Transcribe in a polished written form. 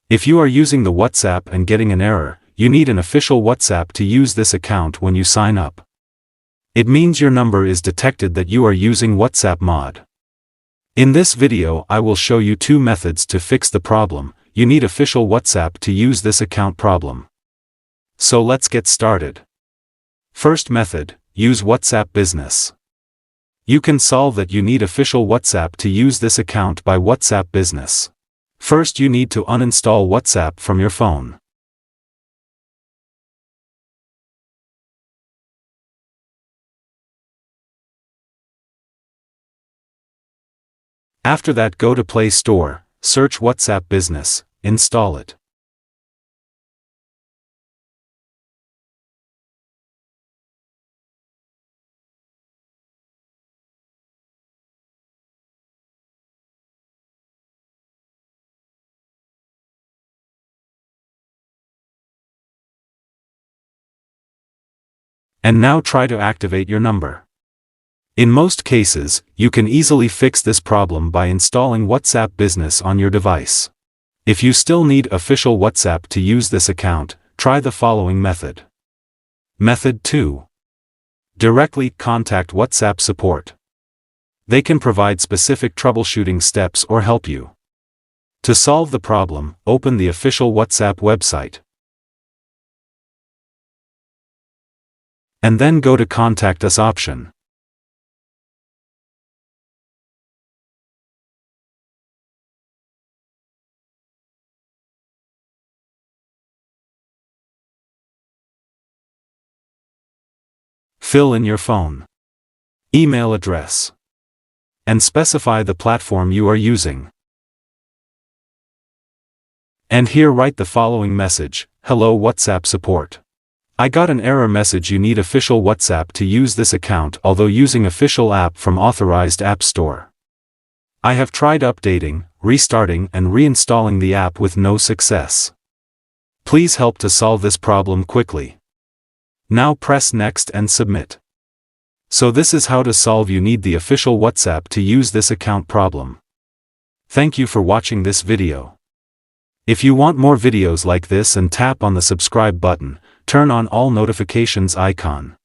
If you are using the WhatsApp and getting an error, you need an official WhatsApp to use this account when you sign up. It means your number is detected that you are using WhatsApp mod. In this video I will show you two methods to fix the problem. You need official WhatsApp to use this account problem. So let's get started. First method, use WhatsApp Business. You can solve that you need official WhatsApp to use this account by WhatsApp Business. First you need to uninstall WhatsApp from your phone. After that go to Play Store, search WhatsApp Business, install it. And now try to activate your number. In most cases, you can easily fix this problem by installing WhatsApp Business on your device. If you still need official WhatsApp to use this account, try the following method. Method 2. Directly contact WhatsApp support. They can provide specific troubleshooting steps or help you. To solve the problem, open the official WhatsApp website. And then go to Contact Us option. Fill in your phone, email address, and specify the platform you are using. And here write the following message: Hello WhatsApp support. I got an error message. You need official WhatsApp to use this account although using official app from authorized app store. I have tried updating, restarting and reinstalling the app with no success. Please help to solve this problem quickly. Now press next and submit. So this is how to solve. You need the official WhatsApp to use this account problem. Thank you for watching this video. If you want more videos like this and tap on the subscribe button, turn on all notifications icon.